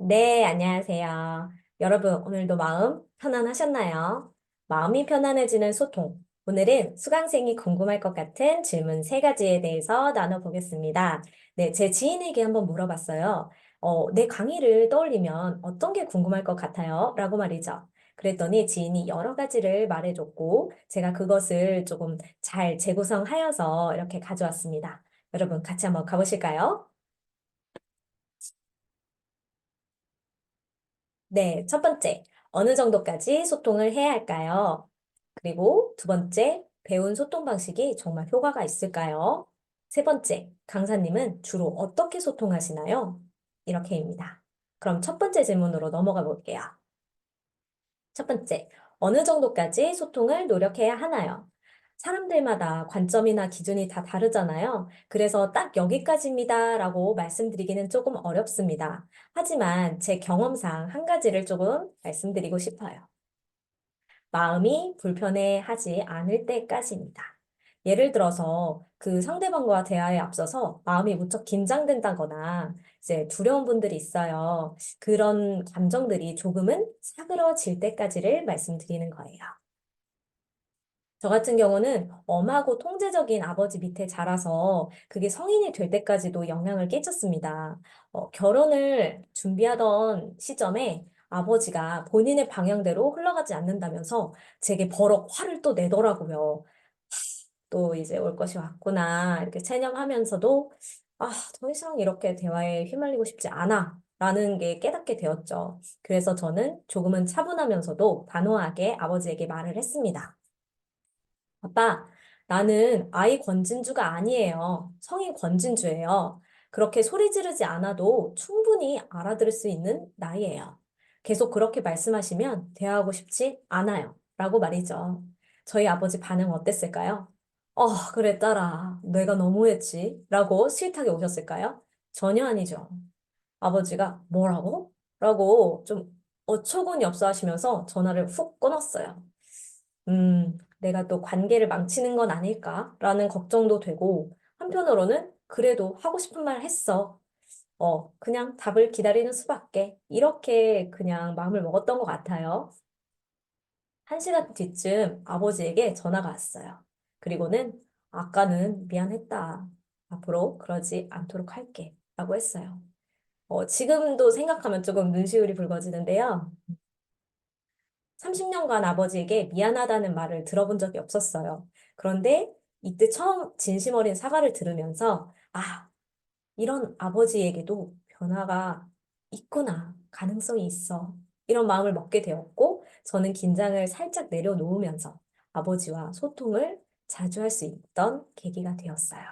네, 안녕하세요. 여러분, 오늘도 마음 편안하셨나요? 마음이 편안해지는 소통. 오늘은 수강생이 궁금할 것 같은 질문 세 가지에 대해서 나눠보겠습니다. 네, 제 지인에게 한번 물어봤어요. 내 강의를 떠올리면 어떤 게 궁금할 것 같아요? 라고 말이죠. 그랬더니 지인이 여러 가지를 말해줬고, 제가 그것을 조금 잘 재구성하여서 이렇게 가져왔습니다. 여러분, 같이 한번 가보실까요? 네, 첫 번째, 어느 정도까지 소통을 해야 할까요? 그리고 두 번째, 배운 소통 방식이 정말 효과가 있을까요? 세 번째, 강사님은 주로 어떻게 소통하시나요? 이렇게입니다. 그럼 첫 번째 질문으로 넘어가 볼게요. 첫 번째, 어느 정도까지 소통을 노력해야 하나요? 사람들마다 관점이나 기준이 다 다르잖아요. 그래서 딱 여기까지입니다라고 말씀드리기는 조금 어렵습니다. 하지만 제 경험상 한 가지를 조금 말씀드리고 싶어요. 마음이 불편해하지 않을 때까지입니다. 예를 들어서 그 상대방과 대화에 앞서서 마음이 무척 긴장된다거나 이제 두려운 분들이 있어요. 그런 감정들이 조금은 사그러질 때까지를 말씀드리는 거예요. 저 같은 경우는 엄하고 통제적인 아버지 밑에 자라서 그게 성인이 될 때까지도 영향을 끼쳤습니다. 결혼을 준비하던 시점에 아버지가 본인의 방향대로 흘러가지 않는다면서 제게 버럭 화를 또 내더라고요. 또 이제 올 것이 왔구나. 이렇게 체념하면서도 더 이상 이렇게 대화에 휘말리고 싶지 않아. 라는 게 깨닫게 되었죠. 그래서 저는 조금은 차분하면서도 단호하게 아버지에게 말을 했습니다. 아빠, 나는 아이 권진주가 아니에요. 성인 권진주예요. 그렇게 소리 지르지 않아도 충분히 알아들을 수 있는 나이예요. 계속 그렇게 말씀하시면 대화하고 싶지 않아요. 라고 말이죠. 저희 아버지 반응 어땠을까요? 그래, 딸아. 내가 너무했지. 라고 스윗하게 오셨을까요? 전혀 아니죠. 아버지가 뭐라고? 라고 좀 어처구니 없어 하시면서 전화를 훅 끊었어요. 내가 또 관계를 망치는 건 아닐까라는 걱정도 되고, 한편으로는 그래도 하고 싶은 말 했어. 그냥 답을 기다리는 수밖에. 이렇게 그냥 마음을 먹었던 것 같아요. 한 시간 뒤쯤 아버지에게 전화가 왔어요. 그리고는 아까는 미안했다. 앞으로 그러지 않도록 할게. 라고 했어요. 지금도 생각하면 조금 눈시울이 붉어지는데요. 30년간 아버지에게 미안하다는 말을 들어본 적이 없었어요. 그런데 이때 처음 진심 어린 사과를 들으면서, 이런 아버지에게도 변화가 있구나, 가능성이 있어. 이런 마음을 먹게 되었고, 저는 긴장을 살짝 내려놓으면서 아버지와 소통을 자주 할 수 있던 계기가 되었어요.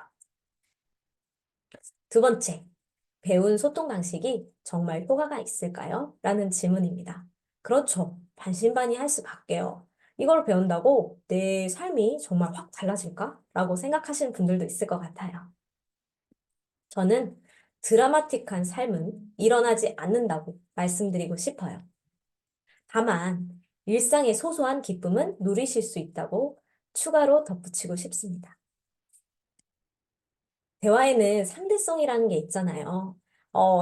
두 번째, 배운 소통 방식이 정말 효과가 있을까요? 라는 질문입니다. 그렇죠. 반신반의할 수밖에요. 이걸 배운다고 내 삶이 정말 확 달라질까? 라고 생각하시는 분들도 있을 것 같아요. 저는 드라마틱한 삶은 일어나지 않는다고 말씀드리고 싶어요. 다만, 일상의 소소한 기쁨은 누리실 수 있다고 추가로 덧붙이고 싶습니다. 대화에는 상대성이라는 게 있잖아요.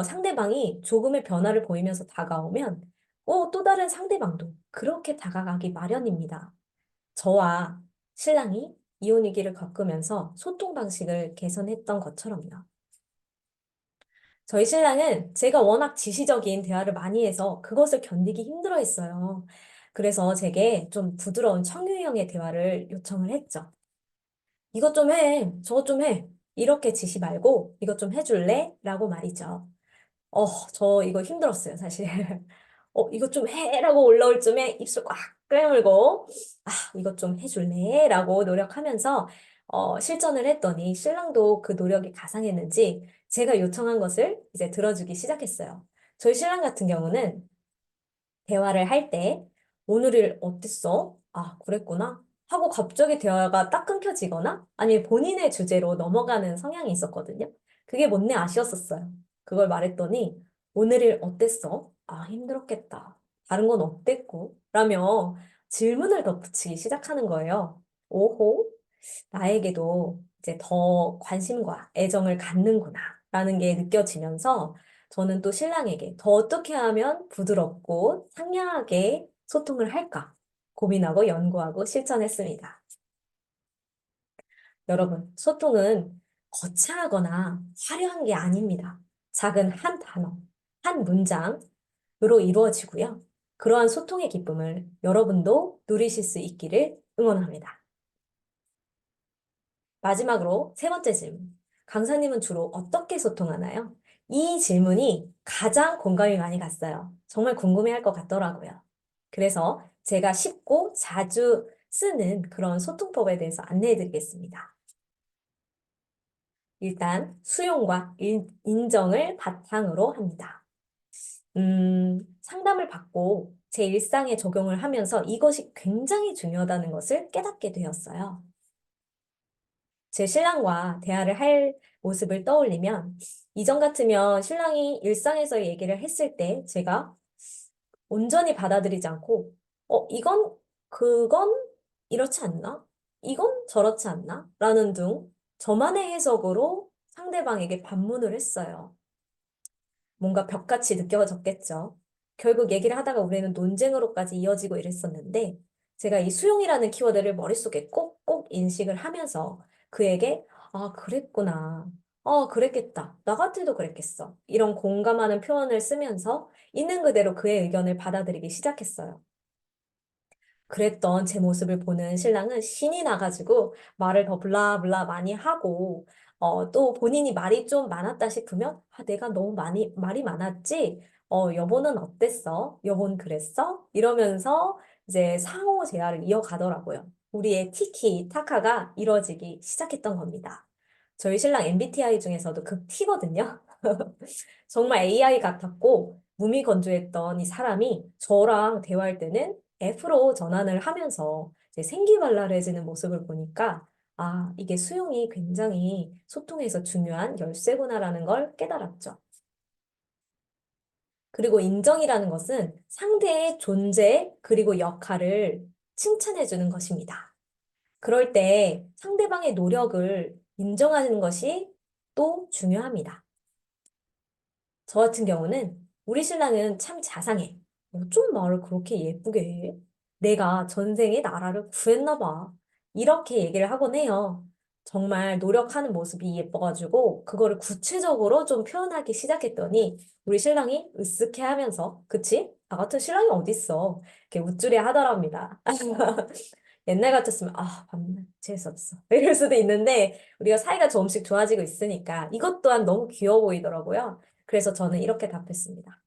상대방이 조금의 변화를 보이면서 다가오면, 또 다른 상대방도 그렇게 다가가기 마련입니다. 저와 신랑이 이혼 위기를 겪으면서 소통 방식을 개선했던 것처럼요. 저희 신랑은 제가 워낙 지시적인 대화를 많이 해서 그것을 견디기 힘들어 했어요. 그래서 제게 좀 부드러운 청유형의 대화를 요청을 했죠. 이것 좀 해, 저것 좀 해. 이렇게 지시 말고 이것 좀 해줄래? 라고 말이죠. 저 이거 힘들었어요, 사실. 이것 좀 해라고 올라올 쯤에 입술 꽉 깨물고, 이것 좀 해줄래? 라고 노력하면서, 실천을 했더니 신랑도 그 노력이 가상했는지 제가 요청한 것을 이제 들어주기 시작했어요. 저희 신랑 같은 경우는 대화를 할 때, 오늘 일 어땠어? 그랬구나. 하고 갑자기 대화가 딱 끊겨지거나 아니면 본인의 주제로 넘어가는 성향이 있었거든요. 그게 못내 아쉬웠었어요. 그걸 말했더니 오늘 일 어땠어? 힘들었겠다. 다른 건 어땠고? 라며 질문을 덧붙이기 시작하는 거예요. 오호, 나에게도 이제 더 관심과 애정을 갖는구나. 라는 게 느껴지면서 저는 또 신랑에게 더 어떻게 하면 부드럽고 상냥하게 소통을 할까 고민하고 연구하고 실천했습니다. 여러분, 소통은 거창하거나 화려한 게 아닙니다. 작은 한 단어, 한 문장으로 이루어지고요. 그러한 소통의 기쁨을 여러분도 누리실 수 있기를 응원합니다. 마지막으로 세 번째 질문. 강사님은 주로 어떻게 소통하나요? 이 질문이 가장 공감이 많이 갔어요. 정말 궁금해할 것 같더라고요. 그래서 제가 쉽고 자주 쓰는 그런 소통법에 대해서 안내해 드리겠습니다. 일단 수용과 인정을 바탕으로 합니다. 상담을 받고 제 일상에 적용을 하면서 이것이 굉장히 중요하다는 것을 깨닫게 되었어요. 제 신랑과 대화를 할 모습을 떠올리면 이전 같으면 신랑이 일상에서 얘기를 했을 때 제가 온전히 받아들이지 않고 이건 그건 이렇지 않나? 이건 저렇지 않나? 라는 등 저만의 해석으로 상대방에게 반문을 했어요. 뭔가 벽같이 느껴졌겠죠. 결국 얘기를 하다가 우리는 논쟁으로까지 이어지고 이랬었는데 제가 이 수용이라는 키워드를 머릿속에 꼭꼭 인식을 하면서 그에게 아, 그랬구나. 그랬겠다. 나 같아도 그랬겠어. 이런 공감하는 표현을 쓰면서 있는 그대로 그의 의견을 받아들이기 시작했어요. 그랬던 제 모습을 보는 신랑은 신이 나가지고 말을 더 블라블라 많이 하고, 또 본인이 말이 좀 많았다 싶으면, 내가 너무 말이 많았지? 여보는 어땠어? 여보는 그랬어? 이러면서 이제 상호 대화를 이어가더라고요. 우리의 티키타카가 이루어지기 시작했던 겁니다. 저희 신랑 MBTI 중에서도 극T거든요. 정말 AI 같았고, 무미건조했던 이 사람이 저랑 대화할 때는 F로 전환을 하면서 이제 생기발랄해지는 모습을 보니까 이게 수용이 굉장히 소통에서 중요한 열쇠구나라는 걸 깨달았죠. 그리고 인정이라는 것은 상대의 존재 그리고 역할을 칭찬해주는 것입니다. 그럴 때 상대방의 노력을 인정하는 것이 또 중요합니다. 저 같은 경우는 우리 신랑은 참 자상해. 좀 말을 그렇게 예쁘게 해. 내가 전생에 나라를 구했나 봐. 이렇게 얘기를 하곤 해요. 정말 노력하는 모습이 예뻐가지고 그거를 구체적으로 좀 표현하기 시작했더니 우리 신랑이 으쓱해 하면서 그치? 나 같은 신랑이 어딨어. 이렇게 우쭐해 하더랍니다. 옛날 같았으면 밤날 재수없어 이럴 수도 있는데 우리가 사이가 조금씩 좋아지고 있으니까 이것 또한 너무 귀여워 보이더라고요. 그래서 저는 이렇게 답했습니다.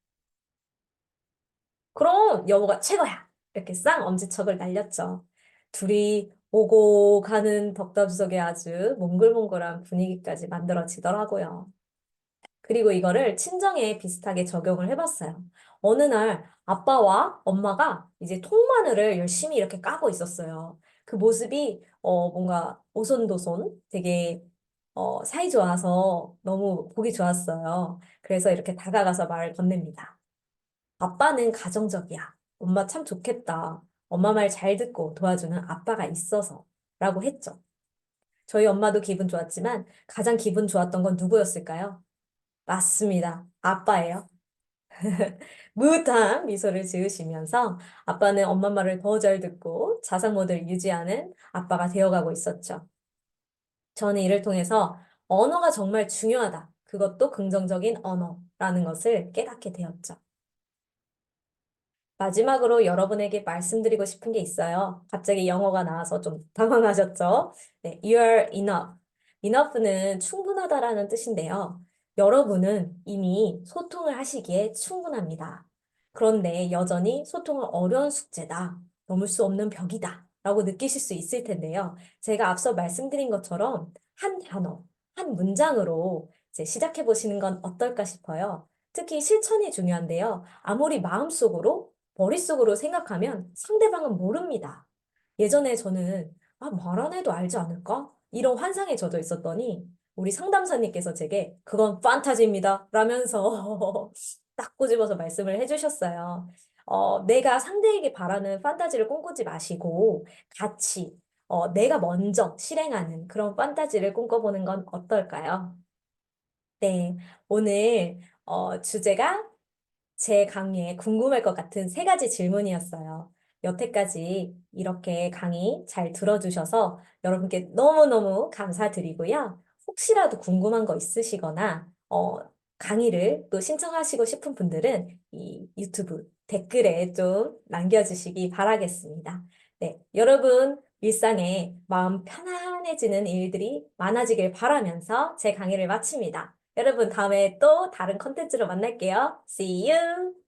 그럼 여보가 최고야. 이렇게 쌍 엄지척을 날렸죠. 둘이 오고 가는 덕담석에 아주 몽글몽글한 분위기까지 만들어지더라고요. 그리고 이거를 친정에 비슷하게 적용을 해봤어요. 어느 날 아빠와 엄마가 이제 통마늘을 열심히 이렇게 까고 있었어요. 그 모습이 뭔가 오손도손 되게 사이좋아서 너무 보기 좋았어요. 그래서 이렇게 다가가서 말을 건넵니다. 아빠는 가정적이야. 엄마 참 좋겠다. 엄마 말 잘 듣고 도와주는 아빠가 있어서 라고 했죠. 저희 엄마도 기분 좋았지만 가장 기분 좋았던 건 누구였을까요? 맞습니다. 아빠예요. 무탄 미소를 지으시면서 아빠는 엄마 말을 더 잘 듣고 자상 모드를 유지하는 아빠가 되어가고 있었죠. 저는 이를 통해서 언어가 정말 중요하다. 그것도 긍정적인 언어라는 것을 깨닫게 되었죠. 마지막으로 여러분에게 말씀드리고 싶은 게 있어요. 갑자기 영어가 나와서 좀 당황하셨죠? 네, you're enough. enough는 충분하다라는 뜻인데요. 여러분은 이미 소통을 하시기에 충분합니다. 그런데 여전히 소통은 어려운 숙제다. 넘을 수 없는 벽이다. 라고 느끼실 수 있을 텐데요. 제가 앞서 말씀드린 것처럼 한 단어, 한 문장으로 이제 시작해 보시는 건 어떨까 싶어요. 특히 실천이 중요한데요. 아무리 마음속으로 머릿속으로 생각하면 상대방은 모릅니다. 예전에 저는 말 안 해도 알지 않을까? 이런 환상에 젖어 있었더니 우리 상담사님께서 제게 그건 판타지입니다. 라면서 딱 꼬집어서 말씀을 해주셨어요. 내가 상대에게 바라는 판타지를 꿈꾸지 마시고 같이 내가 먼저 실행하는 그런 판타지를 꿈꿔보는 건 어떨까요? 네, 오늘 주제가 제 강의에 궁금할 것 같은 세 가지 질문이었어요. 여태까지 이렇게 강의 잘 들어주셔서 여러분께 너무너무 감사드리고요. 혹시라도 궁금한 거 있으시거나, 강의를 또 신청하시고 싶은 분들은 이 유튜브 댓글에 좀 남겨주시기 바라겠습니다. 네, 여러분 일상에 마음 편안해지는 일들이 많아지길 바라면서 제 강의를 마칩니다. 여러분 다음에 또 다른 컨텐츠로 만날게요. See you!